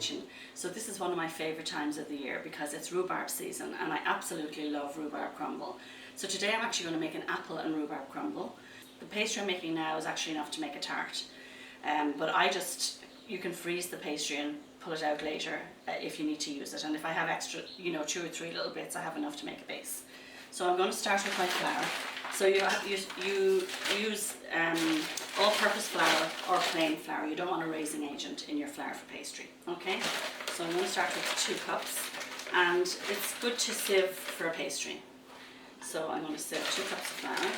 kitchen. So this is one of my favourite times of the year because it's rhubarb season and I absolutely love rhubarb crumble. So today I'm actually going to make an apple and rhubarb crumble. The pastry I'm making now is actually enough to make a tart, but you can freeze the pastry and pull it out later if you need to use it. And if I have extra, 2 or 3 little bits, I have enough to make a base. So I'm going to start with my flour. So you use all-purpose flour or plain flour. You don't want a raising agent in your flour for pastry, okay? So I'm going to start with 2 cups, and it's good to sieve for a pastry. So I'm going to sieve 2 cups of flour.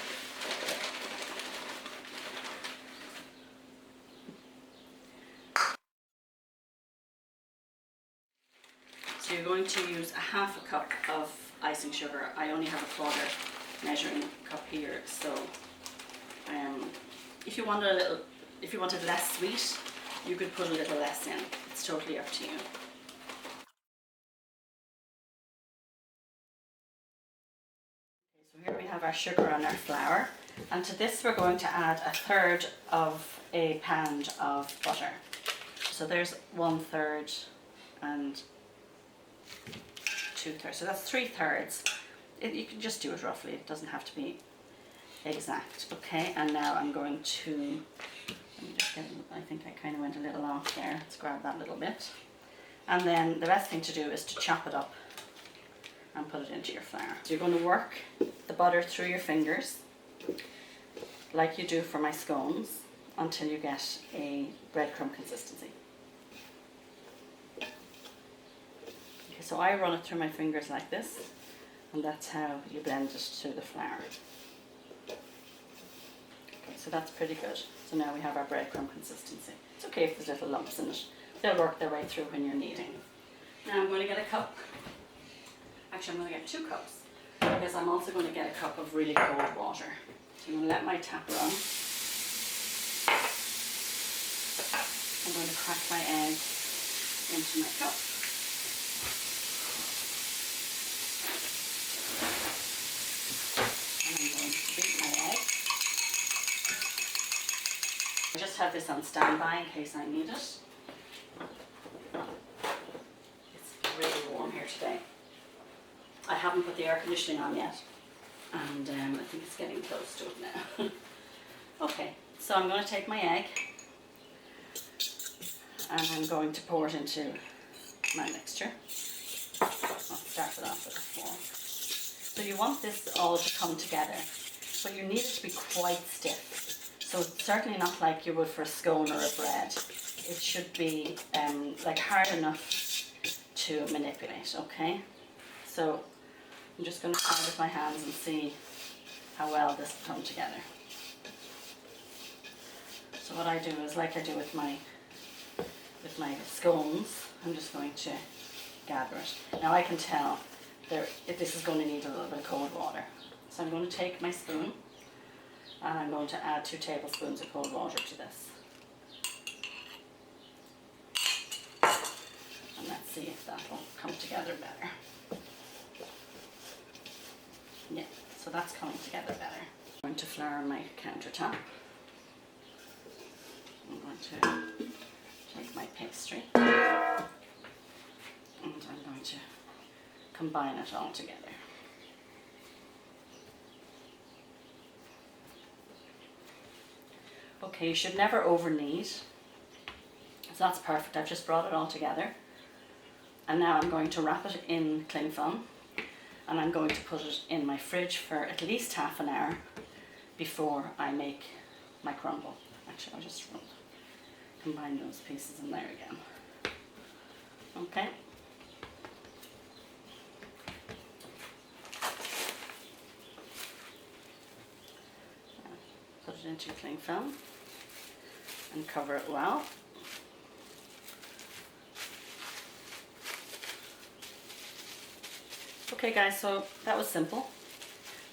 So you're going to use a half a cup of icing sugar. I only have a 1/4 measuring cup here, so if you wanted less sweet, you could put a little less in. It's totally up to you. Okay, so here we have our sugar and our flour, and to this we're going to add 1/3 of a pound of butter. So there's 1/3 and 2/3, so that's 3/3. You can just do it roughly, it doesn't have to be exact. Okay, and now I'm going to, let me just get, I think I kind of went a little off there. Let's grab that little bit. And then the best thing to do is to chop it up and put it into your flour. So you're going to work the butter through your fingers, like you do for my scones, until you get a breadcrumb consistency. Okay, so I run it through my fingers like this, and that's how you blend it to the flour. Okay, so that's pretty good. So now we have our breadcrumb consistency. It's okay if there's little lumps in it. They'll work their way through when you're kneading. Now I'm going to get a cup. Actually, I'm going to get 2 cups because I'm also going to get a cup of really cold water. So I'm going to let my tap run. I'm going to crack my egg into my cup. I just have this on standby in case I need it. It's really warm here today. I haven't put the air conditioning on yet, and I think it's getting close to it now. Okay, so I'm going to take my egg and I'm going to pour it into my mixture. I'll start it off with a fork. So you want this all to come together, but you need it to be quite stiff. So certainly not like you would for a scone or a bread. It should be like hard enough to manipulate, okay? So I'm just going to try with my hands and see how well this will come together. So what I do is, like I do with my scones, I'm just going to gather it. Now I can tell if this is going to need a little bit of cold water. So I'm going to take my spoon and I'm going to add 2 tablespoons of cold water to this. And let's see if that will come together better. Yeah, so that's coming together better. I'm going to flour my countertop. I'm going to take my pastry and I'm going to combine it all together. Okay, you should never over knead. So that's perfect. I've just brought it all together. And now I'm going to wrap it in cling film and I'm going to put it in my fridge for at least half an hour before I make my crumble. Actually, I'll just combine those pieces in there again. Okay. Put it into cling film and cover it well. Okay guys, so that was simple.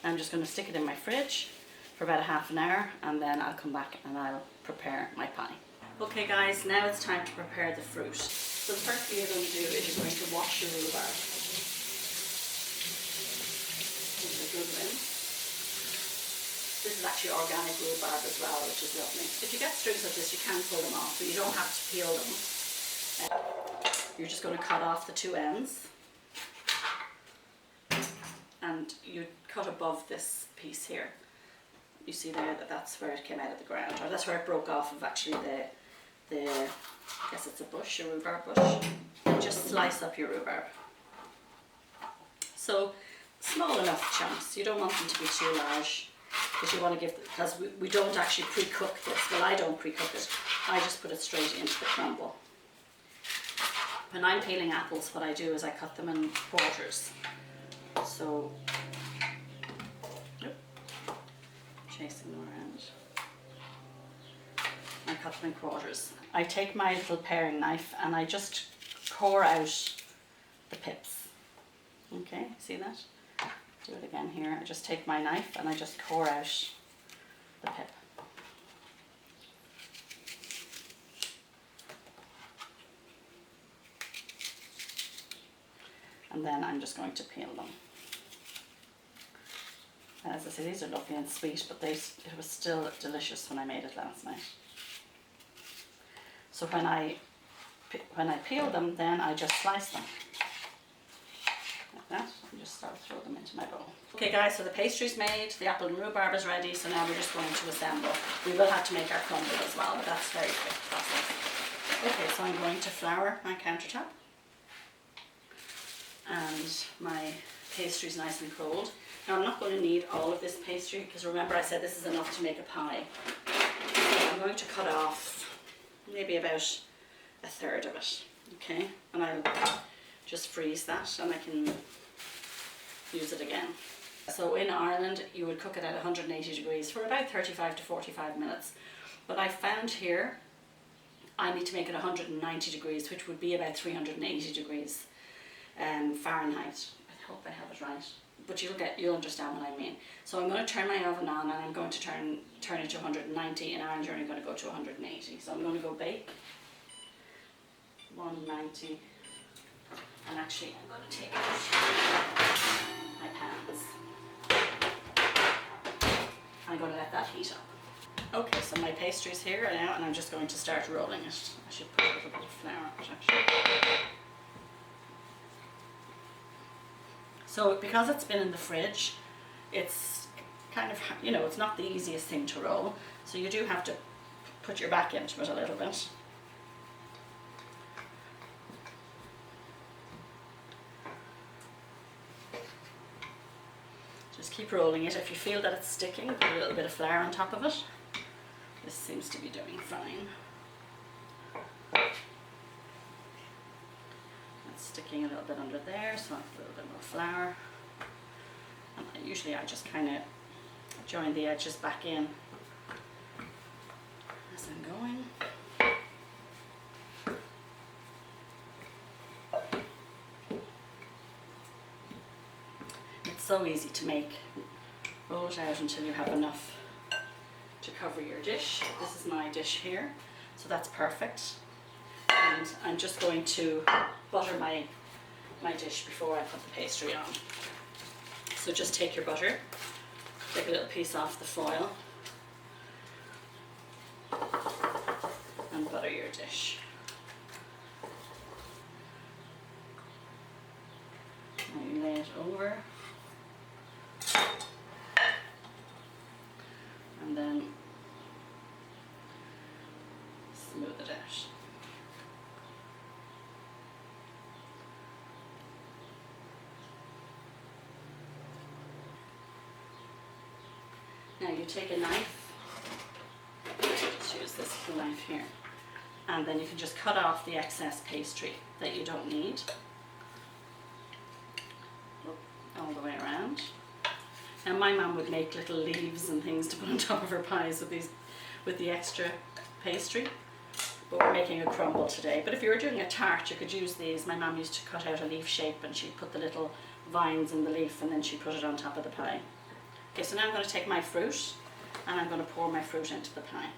I'm just going to stick it in my fridge for about half an hour and then I'll come back and I'll prepare my pie. Okay guys, now it's time to prepare the fruit. So the first thing you're going to do is you're going to wash your rhubarb. Give it a good rinse. This is actually organic rhubarb as well, which is lovely. If you get strings of this, you can pull them off, but you don't have to peel them. you're just going to cut off the two ends, and you cut above this piece here. You see there that that's where it came out of the ground, or that's where it broke off of actually the I guess it's a bush, a rhubarb bush. And just slice up your rhubarb. So small enough chunks. You don't want them to be too large, because you want to give, because we don't actually pre-cook this. Well, I don't pre-cook it. I just put it straight into the crumble. When I'm peeling apples, what I do is I cut them in quarters. So, chasing them around. I cut them in quarters. I take my little paring knife and I just core out the pips. Okay, see that? Do it again here. I just take my knife and I just core out the pip. And then I'm just going to peel them. And as I say, these are lovely and sweet, but it was still delicious when I made it last night. So when I peel them, then I just slice them like that, and just start to throw them into my bowl. Okay guys, so the pastry's made, the apple and rhubarb is ready, so now we're just going to assemble. We will have to make our crumble as well, but that's a very quick process. Okay, so I'm going to flour my countertop. And my pastry's nice and cold. Now I'm not going to need all of this pastry, because remember I said this is enough to make a pie. So I'm going to cut off maybe about a third of it, okay? And I'll just freeze that and I can use it again. So in Ireland you would cook it at 180 degrees for about 35 to 45 minutes. But I found here I need to make it 190 degrees, which would be about 380 degrees. Fahrenheit. I hope I have it right, but you'll understand what I mean. So I'm going to turn my oven on and I'm going to turn it to 190. In Ireland you're only going to go to 180. So I'm going to go bake 190, and actually I'm going to take out my pans. I'm going to let that heat up. Okay, so my pastry's here now and I'm just going to start rolling it. I should put a little bit of flour on it actually. So because it's been in the fridge, it's kind of, you know, it's not the easiest thing to roll. So you do have to put your back into it a little bit. Just keep rolling it. If you feel that it's sticking, put a little bit of flour on top of it. This seems to be doing fine. Sticking a little bit under there, so I put a little bit more flour. And usually I just kind of join the edges back in as I'm going. It's so easy to make. Roll it out until you have enough to cover your dish. This is my dish here, so that's perfect. And I'm just going to butter my dish before I put the pastry on. So just take your butter, take a little piece off the foil, and butter your dish. Now you lay it over, and then smooth it out. Now you take a knife, just use this little knife here, and then you can just cut off the excess pastry that you don't need, all the way around. Now my mum would make little leaves and things to put on top of her pies with the extra pastry, but we're making a crumble today. But if you were doing a tart, you could use these. My mum used to cut out a leaf shape and she'd put the little vines in the leaf and then she'd put it on top of the pie. Okay, so now I'm going to take my fruit and I'm going to pour my fruit into the pie.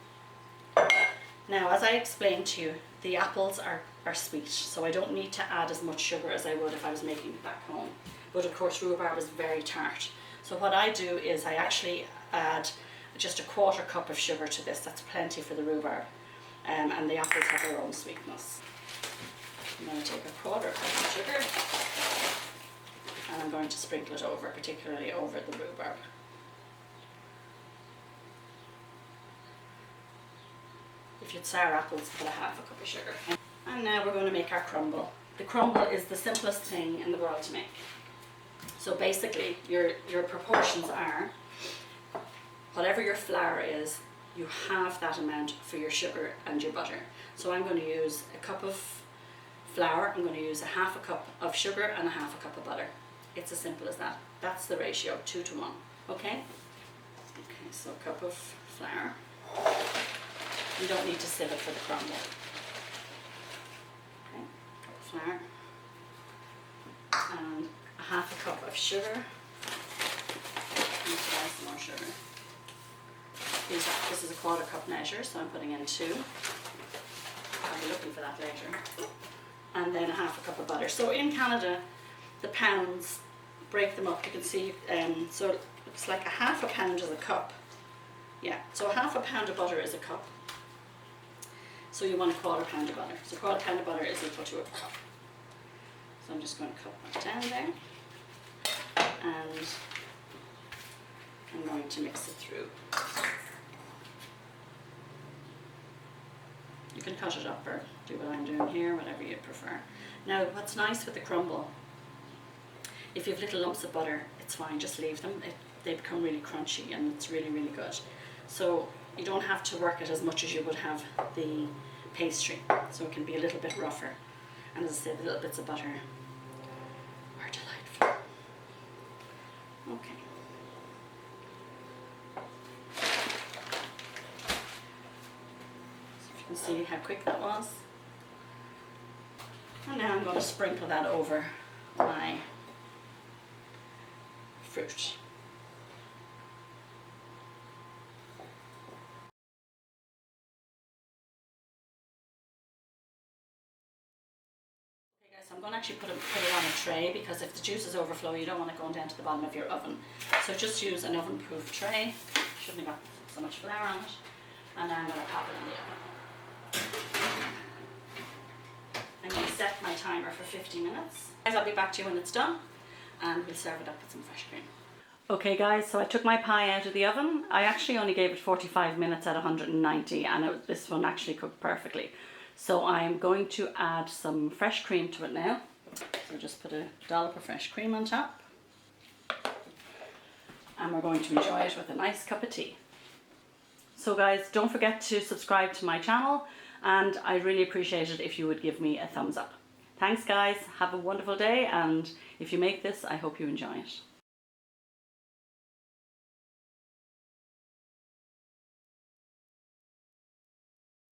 Now, as I explained to you, the apples are sweet, so I don't need to add as much sugar as I would if I was making it back home. But of course, rhubarb is very tart. So what I do is I actually add just a 1/4 cup of sugar to this. That's plenty for the rhubarb. And the apples have their own sweetness. I'm going to take a quarter cup of sugar and I'm going to sprinkle it over, particularly over the rhubarb. If you had sour apples, put a half a cup of sugar. And now we're going to make our crumble. The crumble is the simplest thing in the world to make. So basically, your proportions are, whatever your flour is, you have that amount for your sugar and your butter. So I'm going to use a cup of flour, I'm going to use a half a cup of sugar and a half a cup of butter. It's as simple as that. That's the ratio, 2 to 1. Okay? Okay, so a cup of flour. You don't need to sieve it for the crumble. Okay, cup of flour. And a half a cup of sugar. Need to add some more sugar. This is a quarter cup measure, so I'm putting in 2. I'll be looking for that later. And then a half a cup of butter. So in Canada, the pounds, break them up. You can see, so it's like a half a pound is a cup. Yeah, so a half a pound of butter is a cup. So you want a quarter pound of butter. So a quarter pound of butter is equal to a cup. So I'm just going to cut that down there. And I'm going to mix it through. You can cut it up or do what I'm doing here, whatever you prefer. Now, what's nice with the crumble, if you have little lumps of butter, it's fine, just leave them. They become really crunchy and it's really, really good. So you don't have to work it as much as you would have the pastry. So it can be a little bit rougher. And as I said, the little bits of butter are delightful. Okay. So if you can see how quick that was. And now I'm going to sprinkle that over my fruit. So I'm going to actually put it on a tray because if the juices overflow, you don't want it going down to the bottom of your oven. So just use an oven-proof tray. Shouldn't have got so much flour on it. And now I'm going to pop it in the oven. I'm going to set my timer for 50 minutes. Guys, I'll be back to you when it's done, and we'll serve it up with some fresh cream. Okay guys, so I took my pie out of the oven. I actually only gave it 45 minutes at 190, and this one actually cooked perfectly. So I'm going to add some fresh cream to it now. So just put a dollop of fresh cream on top. And we're going to enjoy it with a nice cup of tea. So guys, don't forget to subscribe to my channel, and I'd really appreciate it if you would give me a thumbs up. Thanks guys, have a wonderful day, and if you make this, I hope you enjoy it.